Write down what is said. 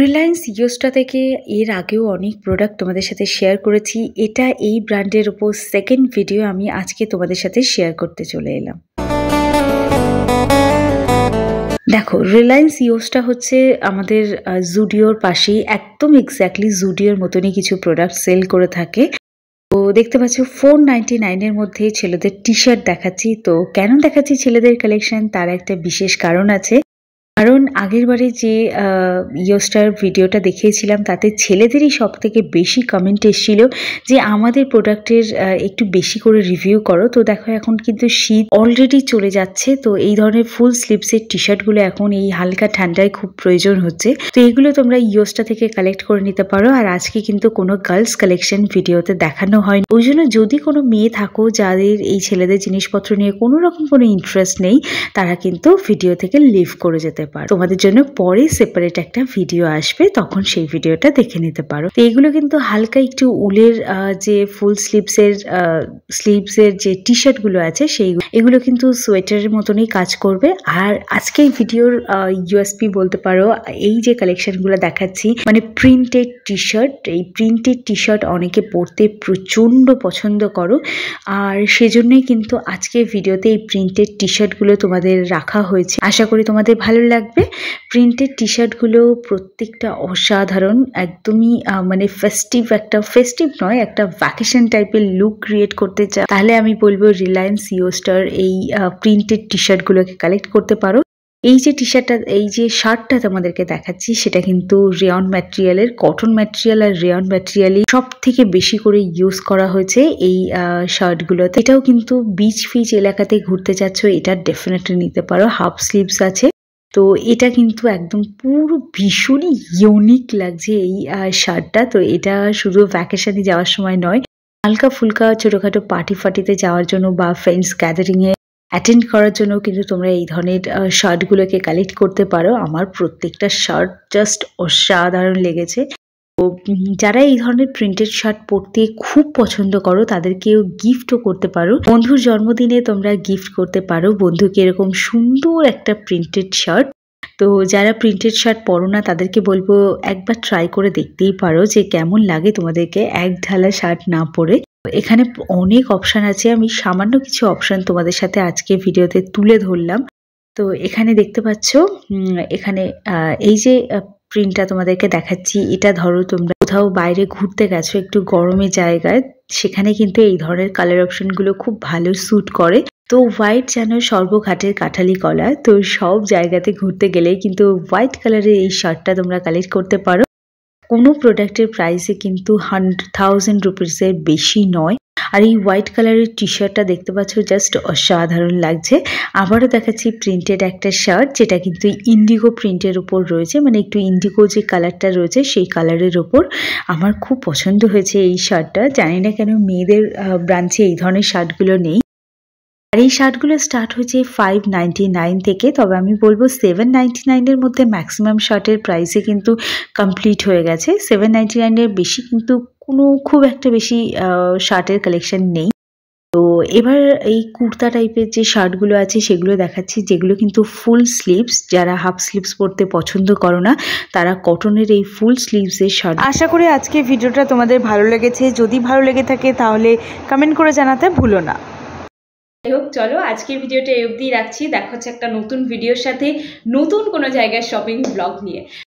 রিলায়েন্স ইয়োস্টা থেকে এর আগেও অনেক প্রোডাক্ট তোমাদের সাথে শেয়ার করেছি। এটা এই ব্র্যান্ডের উপর সেকেন্ড ভিডিও আমি আজকে তোমাদের সাথে শেয়ার করতে চলে এলাম। দেখো, রিলায়েন্স ইয়োস্টা হচ্ছে আমাদের জুডিওর পাশেই, একদম এক্স্যাক্টলি জুডিওর মতনই কিছু প্রোডাক্ট সেল করে থাকে। তো দেখতে পাচ্ছ 499 এর মধ্যে ছেলেদের টি শার্ট দেখাচ্ছি। তো কেন দেখাচ্ছি ছেলেদের কালেকশন, তার একটা বিশেষ কারণ আছে। কারণ আগের বারে যে ইয়োস্টার ভিডিওটা দেখিয়েছিলাম তাতে ছেলেদেরই সব থেকে বেশি কমেন্ট এসেছিল যে আমাদের প্রোডাক্টের একটু বেশি করে রিভিউ করো। তো দেখো, এখন কিন্তু শীত অলরেডি চলে যাচ্ছে, তো এই ধরনের ফুল স্লিভসের টি শার্টগুলো এখন এই হালকা ঠান্ডায় খুব প্রয়োজন হচ্ছে। তো এগুলো তোমরা ইয়োস্টা থেকে কালেক্ট করে নিতে পারো। আর আজকে কিন্তু কোনো গার্লস কালেকশন ভিডিওতে দেখানো হয়নি, ওই জন্য যদি কোনো মেয়ে থাকো যাদের এই ছেলেদের জিনিসপত্র নিয়ে কোনো রকম কোনো ইন্টারেস্ট নেই, তারা কিন্তু ভিডিও থেকে লিভ করে যেতে পারো। তোমাদের জন্য পরে সেপারেট একটা ভিডিও আসবে, তখন সেই ভিডিওটা দেখে নিতে পারো। তো এগুলো কিন্তু হালকা একটু উলের যে ফুল স্লিভসের যে টি শার্ট গুলো আছে এগুলো কিন্তু সোয়েটারের মতনই কাজ করবে। আর আজকে এই ভিডিওর ইউএসপি বলতে পারো, এই যে কালেকশন গুলো দেখাচ্ছি মানে প্রিন্টেড টি শার্ট। এই প্রিন্টেড টি শার্ট অনেকে পরতে প্রচন্ড পছন্দ করো, আর সেজন্যই কিন্তু আজকে ভিডিওতে এই প্রিন্টেড টি শার্ট গুলো তোমাদের রাখা হয়েছে। আশা করি তোমাদের ভালো লাগবে। প্রিন্টেড টি শার্ট গুলো প্রত্যেকটা অসাধারণ, একদমই মানে ফেস্টিভ নয়, একটা ভ্যাকেশন টাইপের লুক ক্রিয়েট করতে চাও তাহলে আমি বলবো রিলায়েন্স ইয়োস্টার এই প্রিন্টেড টি শার্ট গুলোকে কালেক্ট করতে পারো। এই যে শার্টটা তোমাদেরকে দেখাচ্ছি সেটা কিন্তু রেয়ন ম্যাটেরিয়ালের, কটন ম্যাটেরিয়াল আর রেয়ন ম্যাটেরিয়ালই সব থেকে বেশি করে ইউজ করা হয়েছে এই শার্টগুলোতে। এটাও কিন্তু বিচ এলাকাতে ঘুরতে যাচ্ছ, এটা ডেফিনেটলি নিতে পারো। হাফ স্লিভস আছে, তো এটা কিন্তু একদম পুরো ভীষণই ইউনিক লাগছে এই শার্টটা। তো এটা শুধু ভ্যাকেশনে যাওয়ার সময় নয়, হালকা ফুলকা ছোটখাটো পার্টিতে যাওয়ার জন্য বা ফ্রেন্ডস গ্যাদারিং এ অ্যাটেন্ড করার জন্য কিন্তু তোমরা এই ধরনের শার্টগুলোকে কালেক্ট করতে পারো। আমার প্রত্যেকটা শার্ট জাস্ট অসাধারণ লেগেছে। তো যারা এই ধরনের প্রিন্টেড শার্ট পরতে খুব পছন্দ করো তাদেরকেও গিফটও করতে পারো। বন্ধুর জন্মদিনে তোমরা গিফট করতে পারো বন্ধুকে এরকম সুন্দর একটা প্রিন্টেড শার্ট। তো যারা প্রিন্টেড শার্ট পরো না তাদেরকে বলবো একবার ট্রাই করে দেখতেই পারো যে কেমন লাগে তোমাদেরকে এক ঢালা শার্ট না পরে। এখানে অনেক অপশান আছে, আমি সামান্য কিছু অপশান তোমাদের সাথে আজকে ভিডিওতে তুলে ধরলাম। তো এখানে দেখতে পাচ্ছ, এখানে এই যে প্রিন্টটা তোমাদেরকে দেখাচ্ছি, এটা ধরো তোমরা কোথাও বাইরে ঘুরতে গেছো একটু গরমের জায়গায়, সেখানে কিন্তু এই ধরনের কালার অপশনগুলো খুব ভালো স্যুট করে। তো হোয়াইট যেন সর্বঘাটের কাঠালি কলা, তো সব জায়গাতে ঘুরতে গেলেই কিন্তু হোয়াইট কালারের এই শার্টটা তোমরা কালেক্ট করতে পারো। কোনো প্রোডাক্টের প্রাইসে কিন্তু 100,000 রুপিসের বেশি নয়। আর এই হোয়াইট কালারের টি শার্টটা দেখতে পাচ্ছ জাস্ট অসাধারণ লাগছে। আবারও দেখাচ্ছি প্রিন্টেড একটা শার্ট, যেটা কিন্তু ইন্ডিগো প্রিন্টের উপর রয়েছে, মানে একটু ইন্ডিগো যে কালারটা রয়েছে সেই কালারের উপর। আমার খুব পছন্দ হয়েছে এই শার্টটা, জানি না কেন মেয়েদের ব্রাঞ্চে এই ধরনের শার্টগুলো নেই। আর এই শার্টগুলো স্টার্ট হয়েছে 599 থেকে, তবে আমি বলবো 799 এর মধ্যে ম্যাক্সিমাম শার্টের প্রাইসে কিন্তু কমপ্লিট হয়ে গেছে। 799 এর বেশি কিন্তু কোনো খুব একটা বেশি শার্টের কালেকশন নেই। তো এবার এই কুর্তা টাইপের যে শার্টগুলো আছে সেগুলো দেখাচ্ছি, যেগুলো কিন্তু ফুল স্লিভস। যারা হাফ স্লিভস পরতে পছন্দ করো না তারা কটনের এই ফুল স্লিভসের শার্ট। আশা করি আজকে ভিডিওটা তোমাদের ভালো লেগেছে। যদি ভালো লেগে থাকে তাহলে কমেন্ট করে জানাতে ভুলো না। যাই হোক, চলো আজকের ভিডিওটা এই অবধি রাখছি। দেখা হচ্ছে একটা নতুন ভিডিওর সাথে, নতুন কোনো জায়গায় শপিং ব্লগ নিয়ে।